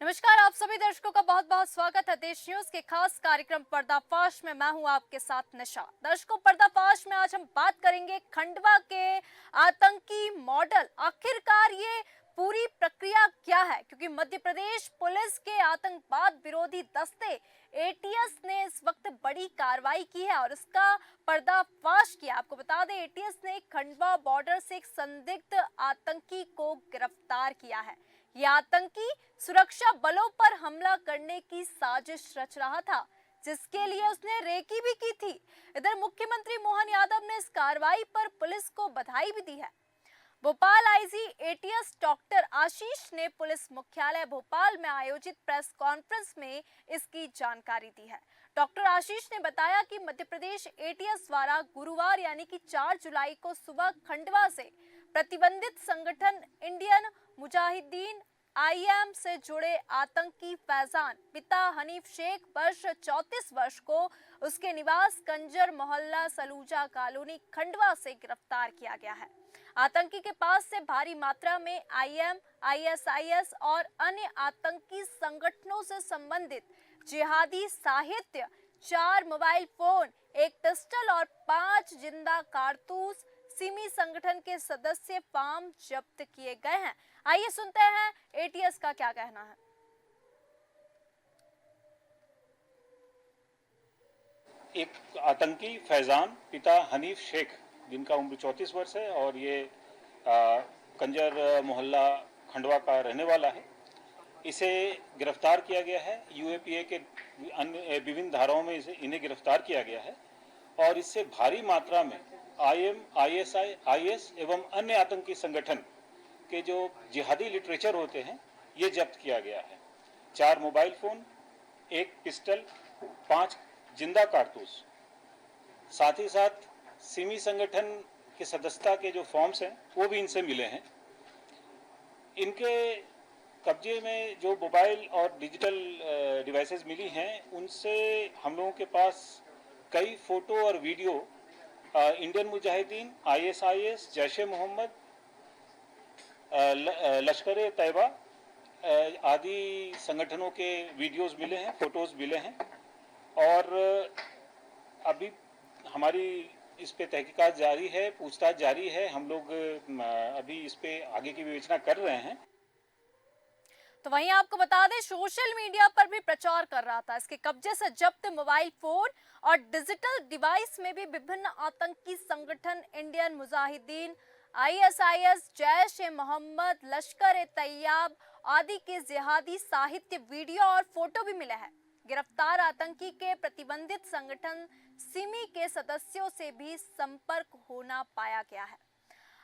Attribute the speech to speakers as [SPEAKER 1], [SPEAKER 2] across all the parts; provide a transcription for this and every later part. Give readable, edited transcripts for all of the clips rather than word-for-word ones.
[SPEAKER 1] नमस्कार, आप सभी दर्शकों का बहुत बहुत स्वागत है देश न्यूज के खास कार्यक्रम पर्दाफाश में। मैं हूं आपके साथ निशा। दर्शकों, पर्दाफाश में आज हम बात करेंगे खंडवा के आतंकी मॉडल। आखिरकार ये पूरी प्रक्रिया क्या है, क्योंकि मध्य प्रदेश पुलिस के आतंकवाद विरोधी दस्ते एटीएस ने इस वक्त बड़ी कार्रवाई की है और इसका पर्दाफाश किया। आपको बता दें, एटीएस ने खंडवा बॉर्डर से एक संदिग्ध आतंकी को गिरफ्तार किया है। यह आतंकी सुरक्षा बलों पर हमला करने की साजिश रच रहा था, जिसके लिए उसने रेकी भी की थी। इधर मुख्यमंत्री मोहन यादव ने इस कार्रवाई पर पुलिस को बधाई भी दी है। भोपाल आईजी एटीएस डॉक्टर आशीष ने पुलिस मुख्यालय भोपाल में आयोजित प्रेस कॉन्फ्रेंस में इसकी जानकारी दी है। डॉक्टर आशीष ने बताया कि मध्य प्रदेश एटीएस द्वारा गुरुवार यानी कि 4 जुलाई को सुबह खंडवा से प्रतिबंधित संगठन इंडियन मुजाहिदीन आईएम से जुड़े आतंकी फैजान पिता हनीफ शेख वर्ष 34 वर्ष को उसके निवास कंजर मोहल्ला सलूजा कॉलोनी खंडवा से गिरफ्तार किया गया है। आतंकी के पास से भारी मात्रा में आईएम, आईएसआईएस और अन्य आतंकी संगठनों से संबंधित जिहादी साहित्य, 4 मोबाइल फोन, एक पिस्टल और 5 जिंदा कारतूस सिमी संगठन के सदस्य फार्म जब्त किए गए हैं। आइए सुनते हैं एटीएस का क्या कहना है।
[SPEAKER 2] एक आतंकी फैजान पिता हनीफ शेख, जिनका उम्र 34 वर्ष है और ये कंजर मोहल्ला खंडवा का रहने वाला है, इसे गिरफ्तार किया गया है। यूएपीए के अन्य विभिन्न धाराओं में इन्हें गिरफ्तार किया गया है और इससे भारी मात्रा में आईएम, आईएसआई, आईएस एवं अन्य आतंकी संगठन के जो जिहादी लिटरेचर होते हैं, ये जब्त किया गया है। 4 मोबाइल फोन, एक पिस्टल, 5 जिंदा कारतूस, साथ ही साथ सिमी संगठन के सदस्यता के जो फॉर्म्स हैं वो भी इनसे मिले हैं। इनके कब्जे में जो मोबाइल और डिजिटल डिवाइसेस मिली हैं, उनसे हम लोगों के पास कई फोटो और video Indian Mujahideen, ISIS, Jaish e Mohammed, Lashkar e Taiba आदि संगठनों के वीडियोस मिले हैं, फोटोज मिले हैं और अभी हमारी इस पे तहकीकात जारी है, पूछताछ जारी है। हम लोग अभी इस पे आगे की विवेचना कर रहे हैं।
[SPEAKER 1] तो वहीं आपको बता दें, सोशल मीडिया पर भी प्रचार कर रहा था। इसके कब्जे से जब्त मोबाइल फोन और डिजिटल डिवाइस में भी विभिन्न आतंकी संगठन इंडियन मुजाहिदीन, आईएसआईएस, जैश-ए मोहम्मद, लश्कर ए तैयब आदि के जिहादी साहित्य, वीडियो और फोटो भी मिले हैं। गिरफ्तार आतंकी के प्रतिबंधित संगठन सिमी के सदस्यों से भी संपर्क होना पाया गया है।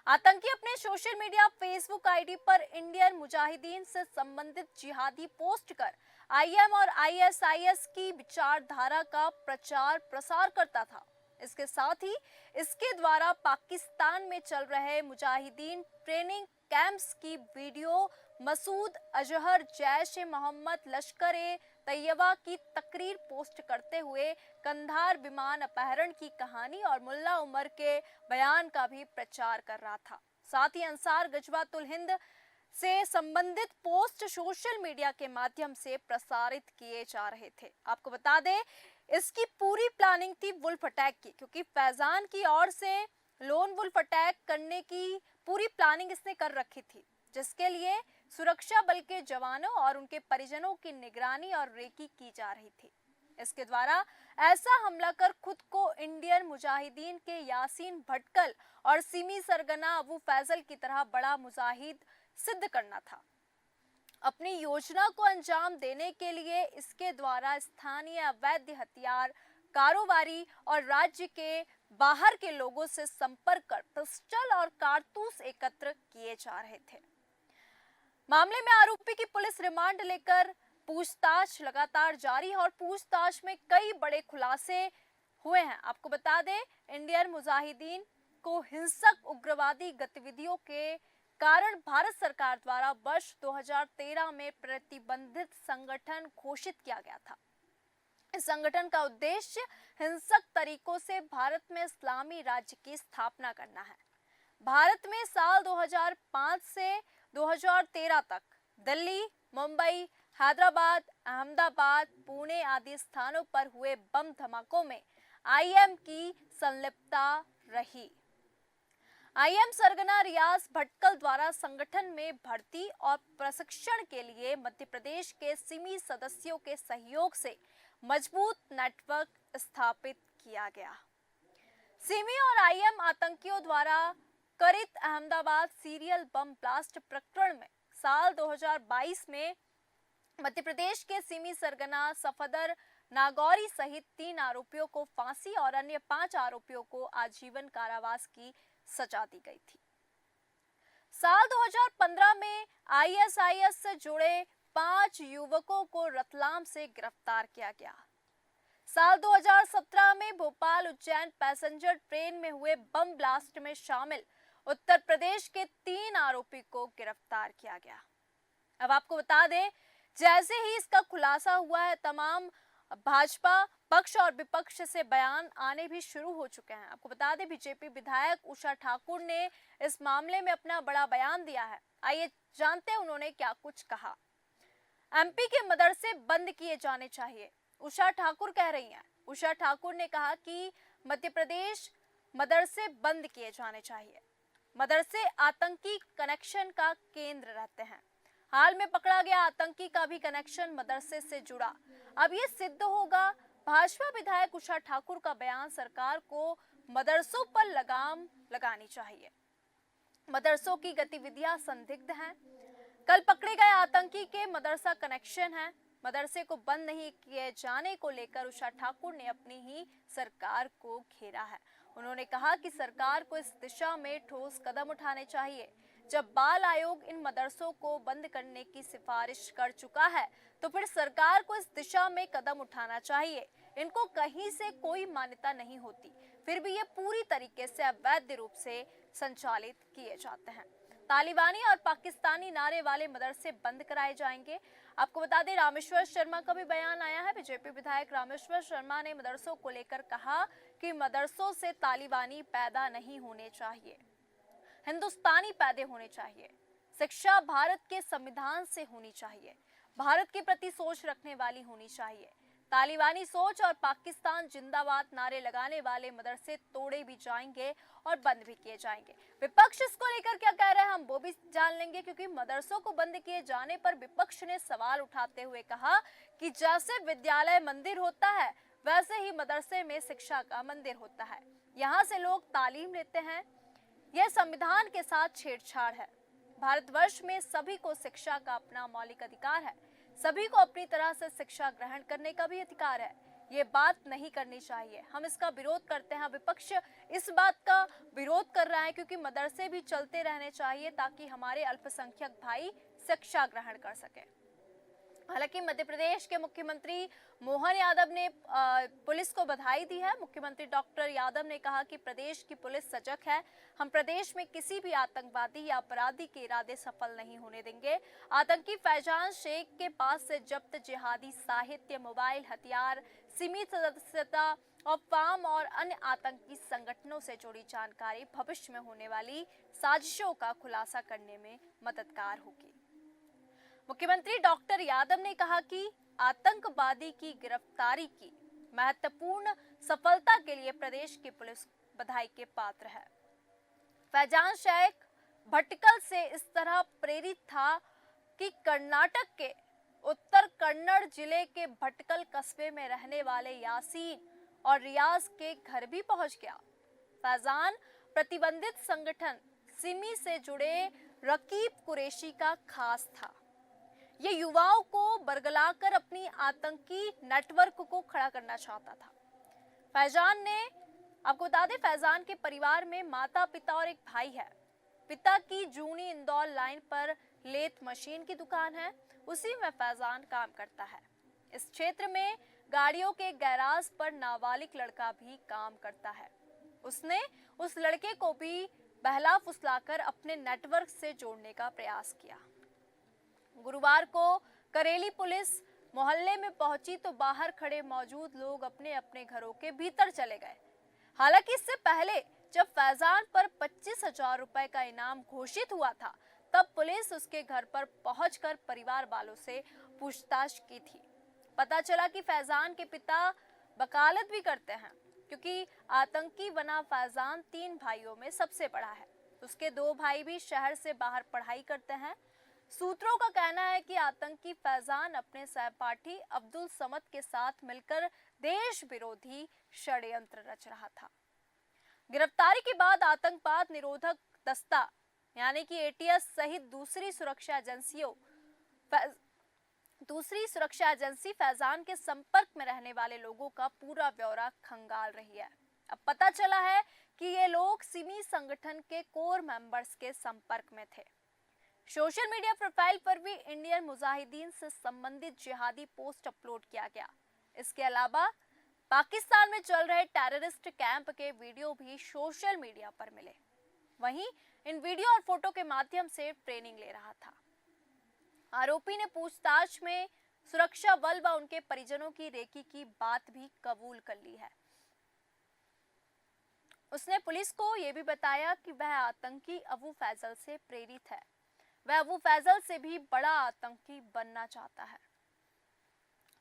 [SPEAKER 1] आतंकी अपने सोशल मीडिया फेसबुक आईडी पर इंडियन मुजाहिदीन से संबंधित जिहादी पोस्ट कर आईएम और आईएसआईएस की विचारधारा का प्रचार प्रसार करता था। इसके साथ ही इसके द्वारा पाकिस्तान में चल रहे मुजाहिदीन ट्रेनिंग कैंप्स की वीडियो, मसूद अजहर, जैश-ए मोहम्मद, लश्कर ए तैयबा की तकरीर पोस्ट करते हुए कंधार विमान अपहरण की कहानी और मुल्ला उमर के बयान का भी प्रचार कर रहा था। साथ ही अंसार गजवातुल हिंद से संबंधित पोस्ट सोशल मीडिया के माध्यम से प्रसारित किए जा रहे थे। आपको बता दें, इसकी पूरी प्लानिंग थी वुल्फ अटैक की, क्योंकि फैजान की ओर से लोन वुल्फ अटैक करने की पूरी प्लानिंग इसने कर रखी थी, जिसके लिए सुरक्षा बल के जवानों और उनके परिजनों की निगरानी और रेकी की जा रही थी। इसके द्वारा ऐसा हमला कर खुद को इंडियन मुजाहिदीन के यासीन भटकल और सिमी सरगना अबू फैजल की तरह बड़ा मुजाहिद सिद्ध करना था। अपनी योजना को अंजाम देने के लिए इसके द्वारा स्थानीय अवैध हथियार कारोबारी और राज्य के बाहर के लोगों से संपर्क कर पिस्टल और कारतूस एकत्र किए जा रहे थे। मामले में आरोपी की पुलिस रिमांड लेकर पूछताछ लगातार जारी है और पूछताछ में कई बड़े खुलासे हुए हैं। आपको बता दें, इंडियन मुजाहिदीन को हिंसक उग्रवादी गतिविधियों के कारण भारत सरकार द्वारा वर्ष 2013 में प्रतिबंधित संगठन घोषित किया गया था। इस संगठन का उद्देश्य हिंसक तरीकों से भारत में इस्लामी राज्य की स्थापना करना है। भारत में साल 2005 से 2013 तक दिल्ली, मुंबई, हैदराबाद, अहमदाबाद, पुणे आदि स्थानों पर हुए बम धमाकों में आईएम की संलिप्तता रही। आईएम सरगना रियाज भटकल द्वारा संगठन में भर्ती और प्रशिक्षण के लिए मध्य प्रदेश के सिमी सदस्यों के सहयोग से मजबूत नेटवर्क स्थापित किया गया। सिमी और आईएम आतंकियों द्वारा कथित अहमदाबाद सीरियल बम ब्लास्ट प्रकरण में साल 2022 में मध्य प्रदेश के सिमी सरगना सफदर नागौरी सहित 3 आरोपियों को फांसी और अन्य 5 आरोपियों को आजीवन कारावास की सजा दी गई थी। साल 2015 में आईएसआईएस से जुड़े 5 युवकों को रतलाम से गिरफ्तार किया गया। साल 2017 में भोपाल उज्जैन पैसेंजर ट्रेन में हुए बम ब्लास्ट में शामिल उत्तर प्रदेश के 3 आरोपी को गिरफ्तार किया गया। अब आपको बता दें, जैसे ही इसका खुलासा हुआ है, तमाम भाजपा पक्ष और विपक्ष से बयान आने भी शुरू हो चुके हैं। आपको बता दें, बीजेपी विधायक उषा ठाकुर ने इस मामले में अपना बड़ा बयान दिया है। आइए जानते हैं उन्होंने क्या कुछ कहा। एमपी के मदरसे बंद किए जाने चाहिए, उषा ठाकुर कह रही हैं। उषा ठाकुर ने कहा कि मध्य प्रदेश मदरसे बंद किए जाने चाहिए। मदरसे आतंकी कनेक्शन का केंद्र रहते हैं। हाल में पकड़ा गया आतंकी का भी कनेक्शन मदरसे से जुड़ा। अब ये सिद्ध होगा। भाजपा विधायक उषा ठाकुर का बयान सरकार को मदरसों पर लगाम लगानी चाहिए। मदरसों की गतिविधियां संदिग्ध हैं। कल पकड़े गए आतंकी के मदरसा कनेक्शन है। मदरसे को बंद नहीं किए जाने को लेकर उषा ठाकुर ने अपनी ही सरकार को घेरा है। उन्होंने कहा कि सरकार को इस दिशा में ठोस कदम उठाने चाहिए। जब बाल आयोग इन मदरसों को बंद करने की सिफारिश कर चुका है, तो फिर सरकार को इस दिशा में कदम उठाना चाहिए। इनको कहीं से कोई मान्यता नहीं होती, फिर भी ये पूरी तरीके से अवैध रूप से संचालित किए जाते हैं। तालिबानी और पाकिस्तानी नारे वाले मदरसे बंद कराए जाएंगे। आपको बता दें, रामेश्वर शर्मा का भी बयान आया है। बीजेपी विधायक रामेश्वर शर्मा ने मदरसों को लेकर कहा कि मदरसों से तालिबानी पैदा नहीं होने चाहिए, हिंदुस्तानी पैदा होने चाहिए। शिक्षा भारत के संविधान से होनी चाहिए, भारत के प्रति सोच रखने वाली होनी चाहिए। तालिबानी सोच और पाकिस्तान जिंदाबाद नारे लगाने वाले मदरसे तोड़े भी जाएंगे और बंद भी किए जाएंगे। विपक्ष इसको लेकर क्या कह रहे हैं, हम वो भी जान लेंगे, क्योंकि मदरसों को बंद किए जाने पर विपक्ष ने सवाल उठाते हुए कहा कि जैसे विद्यालय मंदिर होता है, वैसे ही मदरसे में शिक्षा का मंदिर होता है। यहाँ से लोग तालीम लेते हैं। यह संविधान के साथ छेड़छाड़ है। भारतवर्ष में सभी को शिक्षा का अपना मौलिक अधिकार है। सभी को अपनी तरह से शिक्षा ग्रहण करने का भी अधिकार है। ये बात नहीं करनी चाहिए। हम इसका विरोध करते हैं। विपक्ष इस बात का विरोध कर रहा है क्योंकि मदरसे भी चलते रहने चाहिए ताकि हमारे अल्पसंख्यक भाई शिक्षा ग्रहण कर सके। हालांकि मध्य प्रदेश के मुख्यमंत्री मोहन यादव ने पुलिस को बधाई दी है। मुख्यमंत्री डॉक्टर यादव ने कहा कि प्रदेश की पुलिस सजग है। हम प्रदेश में किसी भी आतंकवादी या अपराधी के इरादे सफल नहीं होने देंगे। आतंकी फैजान शेख के पास से जब्त जिहादी साहित्य, मोबाइल, हथियार, सीमित सदस्यता और फार्म और अन्य आतंकी संगठनों से जुड़ी जानकारी भविष्य में होने वाली साजिशों का खुलासा करने में मददगार होगी। मुख्यमंत्री डॉक्टर यादव ने कहा कि आतंकवादी की गिरफ्तारी की महत्वपूर्ण सफलता के लिए प्रदेश की पुलिस बधाई के पात्र है। फैजान शेख भटकल से इस तरह प्रेरित था कि कर्नाटक के उत्तर कन्नड़ जिले के भटकल कस्बे में रहने वाले यासीन और रियाज के घर भी पहुंच गया। फैजान प्रतिबंधित संगठन सिमी से जुड़े रकीब कुरैशी का खास था। ये युवाओं को बरगलाकर अपनी आतंकी नेटवर्क को खड़ा करना चाहता था। फैजान ने, आपको बता दें, फैजान के परिवार में माता, पिता और एक भाई है। पिता की जूनी इंदौर लाइन पर लेथ मशीन की दुकान है, उसी में फैजान काम करता है। इस क्षेत्र में गाड़ियों के गैराज पर नाबालिग लड़का भी काम करता है। उसने उस लड़के को भी बहला फुसलाकर अपने नेटवर्क से जोड़ने का प्रयास किया। गुरुवार को करेली पुलिस मोहल्ले में पहुंची तो बाहर खड़े मौजूद लोग अपने अपने घरों के भीतर चले गए। हालांकि इससे पहले जब फैजान पर 25,000 रुपए का इनाम घोषित हुआ था, तब पुलिस उसके घर पर पहुंचकर परिवार वालों से पूछताछ की थी। पता चला कि फैजान के पिता वकालत भी करते हैं, क्योंकि आतंकी बना फैजान 3 भाइयों में सबसे बड़ा है। उसके 2 भाई भी शहर से बाहर पढ़ाई करते हैं। सूत्रों का कहना है कि आतंकी फैजान अपने सहपाठी अब्दुल समद के साथ मिलकर देश विरोधी षड्यंत्र रच रहा था। गिरफ्तारी के बाद आतंकवाद निरोधक दस्ता यानी कि एटीएस सहित दूसरी सुरक्षा एजेंसी फैजान के संपर्क में रहने वाले लोगों का पूरा ब्यौरा खंगाल रही है। अब पता चला है कि ये लोग सिमी संगठन के कोर मेंबर्स के संपर्क में थे। सोशल मीडिया प्रोफाइल पर भी इंडियन मुजाहिदीन से संबंधित जिहादी पोस्ट अपलोड किया गया। इसके अलावा पाकिस्तान में चल रहे टेररिस्ट कैंप के वीडियो भी सोशल मीडिया पर मिले। वहीं इन वीडियो और फोटो के माध्यम से ट्रेनिंग ले रहा था। आरोपी ने पूछताछ में सुरक्षा बल व उनके परिजनों की रेकी की बात भी कबूल कर ली है। उसने पुलिस को यह भी बताया कि वह आतंकी अबू फैजल से प्रेरित है। वह अबू फैजल से भी बड़ा आतंकी बनना चाहता है।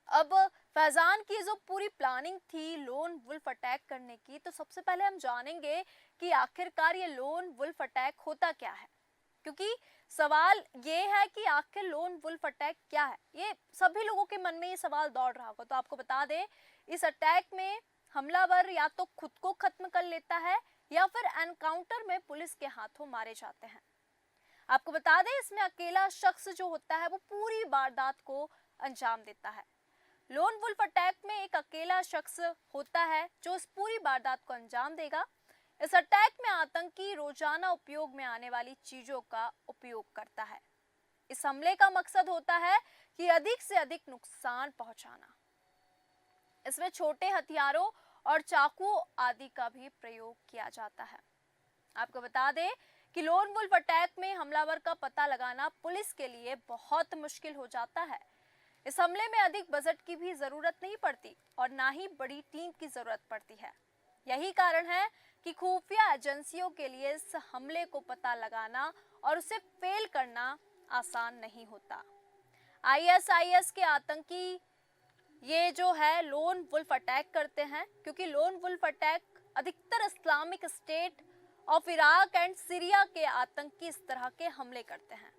[SPEAKER 1] अब फैजान की जो पूरी प्लानिंग थी लोन वुल्फ अटैक करने की, तो सबसे पहले हम जानेंगे कि आखिरकार ये लोन वुल्फ अटैक होता क्या है, क्योंकि सवाल ये है कि आखिर लोन वुल्फ अटैक क्या है। ये सभी लोगों के मन में ये सवाल दौड़ रहा होगा। तो आपको बता दें, इस अटैक में हमलावर या तो खुद को खत्म कर लेता है या फिर एनकाउंटर में पुलिस के हाथों मारे जाते हैं। आपको बता दें, इसमें अकेला शख्स जो होता है वो पूरी वारदात को अंजाम देता है। लोन वुल्फ अटैक में एक अकेला शख्स होता है जो इस पूरी वारदात को अंजाम देगा। इस अटैक में आतंकी रोजाना उपयोग में आने वाली चीजों का उपयोग करता है। इस हमले का मकसद होता है कि अधिक से अधिक नुकसान पहुंचाना। इसमें छोटे हथियारों और चाकू आदि का भी प्रयोग किया जाता है। आपको बता दें कि लोन वुल्फ अटैक में हमलावर का पता लगाना पुलिस के लिए बहुत मुश्किल हो जाता है। इस हमले में अधिक बजट की भी जरूरत नहीं पड़ती और ना ही बड़ी टीम की जरूरत पड़ती है। यही कारण है कि खुफिया एजेंसियों के लिए इस हमले को पता लगाना और उसे फेल करना आसान नहीं होता। आईएसआईएस के आतंकी ये जो है लोन वुल्फ अटैक करते हैं, क्योंकि लोन वुल्फ अटैक अधिकतर Islamic state of Iraq and Syria के आतंकी इस तरह के हमले करते हैं।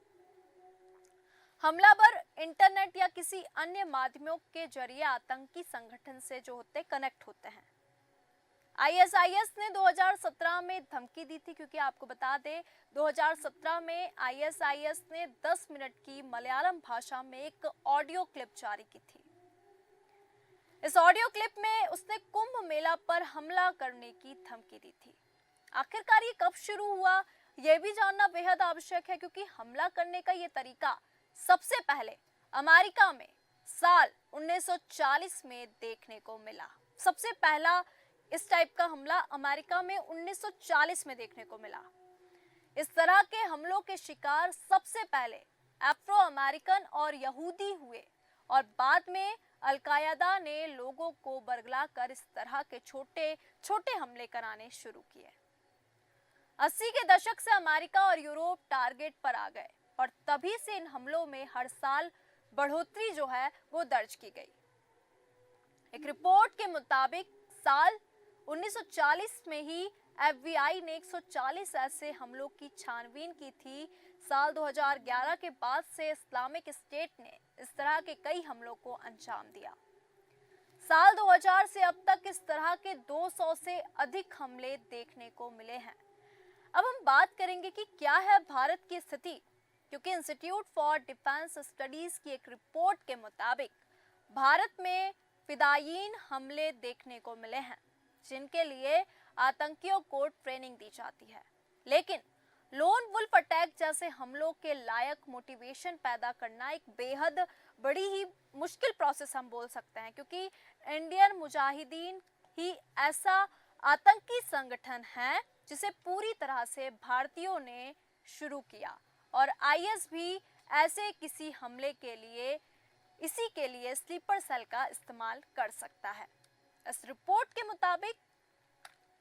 [SPEAKER 1] हमलावर इंटरनेट या किसी अन्य माध्यमों के जरिए आतंकी संगठन से जो होते कनेक्ट होते हैं। आईएसआईएस ने 2017 में धमकी दी थी, क्योंकि आपको बता दें 2017 में आईएसआईएस ने 10 मिनट की मलयालम भाषा में एक ऑडियो क्लिप जारी की थी। इस ऑडियो क्लिप में उसने कुंभ मेला पर हमला करने की धमकी दी थी। आखिरकार ये कब शुरू हुआ, यह भी जानना बेहद आवश्यक है, क्योंकि हमला करने का ये तरीका सबसे पहले अमेरिका में साल 1940 में देखने को मिला। सबसे पहला इस टाइप का हमला अमेरिका में 1940 में देखने को मिला। इस तरह के हमलों के शिकार सबसे पहले अफ्रो अमेरिकन और यहूदी हुए और बाद में अल-कायदा ने लोगों को बरगला कर इस तरह के छोटे छोटे हमले कराने शुरू किए। 80 के दशक से अमेरिका और यूरोप टारगेट पर आ गए और तभी से इन हमलों में हर साल बढ़ोतरी जो है वो दर्ज की गई। एक रिपोर्ट के मुताबिक साल 1940 में ही एफबीआई ने 140 ऐसे हमलों की छानबीन की थी। साल 2011 के बाद से इस्लामिक स्टेट ने इस तरह के कई हमलों को अंजाम दिया। साल 2000 से अब तक इस तरह के 200 से अधिक हमले देखने को मिले हैं। अब हम बात करेंगे कि क्या है भारत की स्थिति, क्योंकि इंस्टीट्यूट फॉर डिफेंस स्टडीज की एक रिपोर्ट के मुताबिक भारत में फिदायीन हमले देखने को मिले हैं, जिनके लिए आतंकियों को ट्रेनिंग दी जाती है। लेकिन लोन वुल्फ अटैक जैसे हमलों के लायक मोटिवेशन पैदा करना एक बेहद बड़ी ही मुश्किल प्रोसेस हम बोल सकते हैं, क्योंकि इंडियन मुजाहिदीन ही ऐसा आतंकी संगठन है जिसे पूरी तरह से भारतीयों ने शुरू किया और आईएस भी ऐसे किसी हमले के लिए इसी के लिए स्लीपर सेल का इस्तेमाल कर सकता है। इस रिपोर्ट के मुताबिक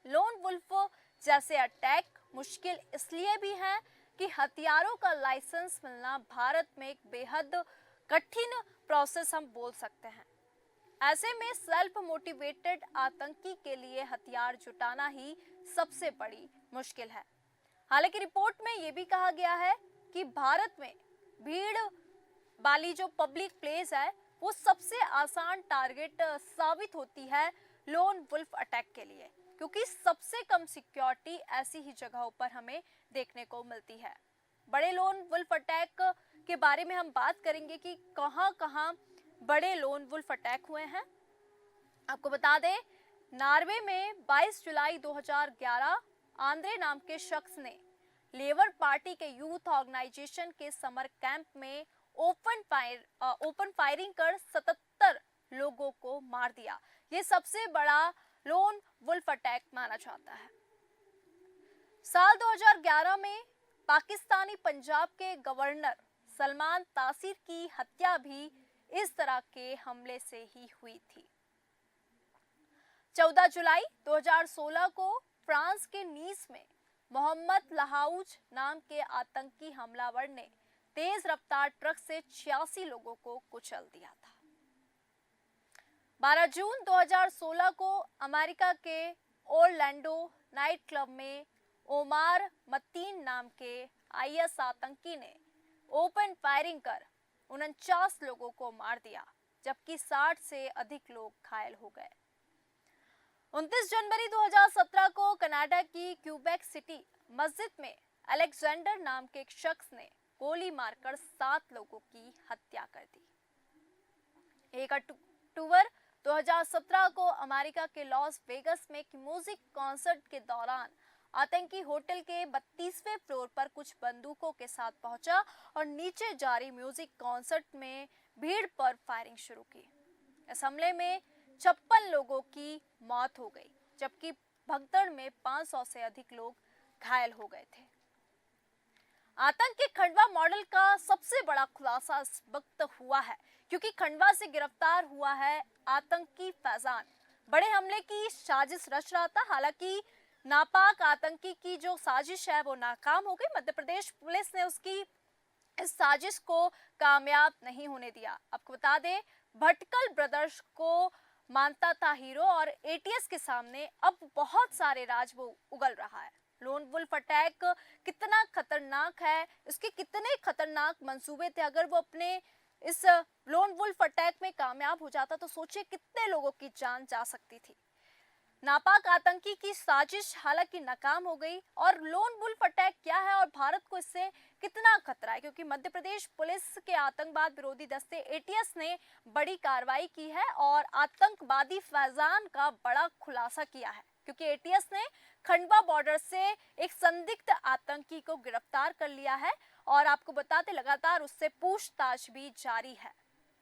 [SPEAKER 1] लोन वुल्फ जैसे अटैक मुश्किल इसलिए भी हैं कि हथियारों का लाइसेंस मिलना भारत में एक बेहद कठिन प्रोसेस हम बोल सकते हैं। ऐसे में सेल्फ मोटिवेटेड आतंकी के लिए हथियार जुटाना ही सबसे बड़ी मुश्किल है। हालांकि रिपोर्ट में यह भी कहा गया है कि भारत में भीड़ वाली जो पब्लिक प्लेस है वो सबसे आसान टारगेट साबित होती है लोन वुल्फ अटैक के लिए, क्योंकि सबसे कम सिक्योरिटी ऐसी ही जगहों पर हमें देखने को मिलती है। बड़े लोन वुल्फ अटैक के बारे में हम बात करेंगे कि कहां-कहां बड़े लोन वुल्फ अटैक हुए हैं। आपको बता दें, नॉर्वे में 22 जुलाई 2011 आंद्रे नाम के शख्स ने लेबर पार्टी के यूथ ऑर्गेनाइजेशन के समर कैंप में ओपन फायरिंग कर 77 लोगों को मार दिया। ये सबसे बड़ा लोन वुल्फ अटैक माना जाता है। साल 2011 में पाकिस्तानी पंजाब के गवर्नर सलमान तासीर की हत्या भी इस तरह के हमले से ही हुई थी। 14 जुलाई 2016 को फ्रांस के नीस में मोहम्मद लहाउज नाम के आतंकी हमलावर ने तेज रफ्तार ट्रक से 86 लोगों को कुचल दिया था। 12 जून 2016 को अमेरिका के ओरलैंडो नाइट क्लब में ओमार मतीन नाम के आईएस आतंकी ने ओपन फायरिंग कर 49 लोगों को मार दिया, जबकि 60 से अधिक लोग घायल हो गए। 29 जनवरी 2017 को कनाडा की क्यूबेक सिटी मस्जिद में अलेक्जेंडर नाम के एक शख्स ने गोली मारकर 7 लोगों की हत्या कर दी। 1 अक्टूबर 2017 को अमेरिका के लॉस वेगस में एक म्यूजिक कॉन्सर्ट के दौरान आतंकी होटल के 32वें फ्लोर पर कुछ बंदूकों के साथ पहुंचा और नीचे जारी म्यूजिक कॉन्सर्ट में भीड़ पर फायरिंग शुरू की। इस हमले में 56 लोगों की मौत हो गई, जबकि भगदड़ में 500 से अधिक लोग घायल हो गए थे। आतंक के खंडवा मॉडल का सबसे बड़ा खुलासा इस वक्त हुआ है, क्योंकि खंडवा से गिरफ्तार हुआ है आतंकी फैजान। बड़े हमले की साजिश रच रहा था। हालांकि नापाक आतंकी की जो साजिश है वो नाकाम हो गई। मध्य प्रदेश पुलिस ने उसकी इस साजिश को कामयाब नहीं होने दिया। आपको बता दें, भटकल ब्रदर्स को मानता था हीरो और एटीएस के सामने अब बहुत सारे राज वो उगल रहा है। लोन वुल्फ अटैक कितना खतरनाक है, इसके कितने खतरनाक मंसूबे थे। अगर वो अपने इस लोन वुल्फ अटैक में कामयाब हो जाता तो सोचिए कितने लोगों की जान जा सकती थी। नापाक आतंकी की साजिश हालांकि नाकाम हो गई। और लोन वुल्फ अटैक क्या है और भारत को इससे कितना खतरा है, क्योंकि मध्य प्रदेश पुलिस के आतंकवाद विरोधी दस्ते एटीएस ने बड़ी कार्रवाई की है और आतंकवादी फैजान का बड़ा खुलासा किया है, क्योंकि एटीएस ने खंडवा बॉर्डर से एक संदिग्ध आतंकी को गिरफ्तार कर लिया है और आपको बताते लगातार उससे पूछताछ भी जारी है।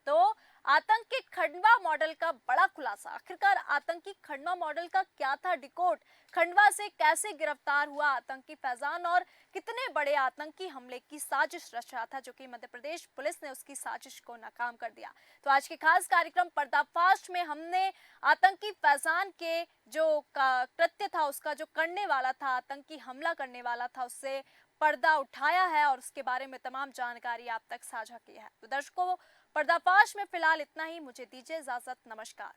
[SPEAKER 1] तो आतंकी खंडवा मॉडल का बड़ा खुलासा, आखिरकार आतंकी खंडवा मॉडल का क्या था डिकोड, खंडवा से कैसे गिरफ्तार हुआ आतंकी फैजान और कितने बड़े आतंकी हमले की साजिश रच रहा था, जो कि मध्य प्रदेश पुलिस ने उसकी साजिश को नाकाम कर दिया। तो आज के खास कार्यक्रम पर्दाफाश में हमने आतंकी फैजान के जो कृत्य था, उसका जो करने वाला था, आतंकी हमला करने वाला था, उससे पर्दा उठाया है और उसके बारे में तमाम जानकारी आप तक साझा की है। तो दर्शकों, पर्दाफाश में फिलहाल इतना ही। मुझे दीजिए इजाजत। नमस्कार।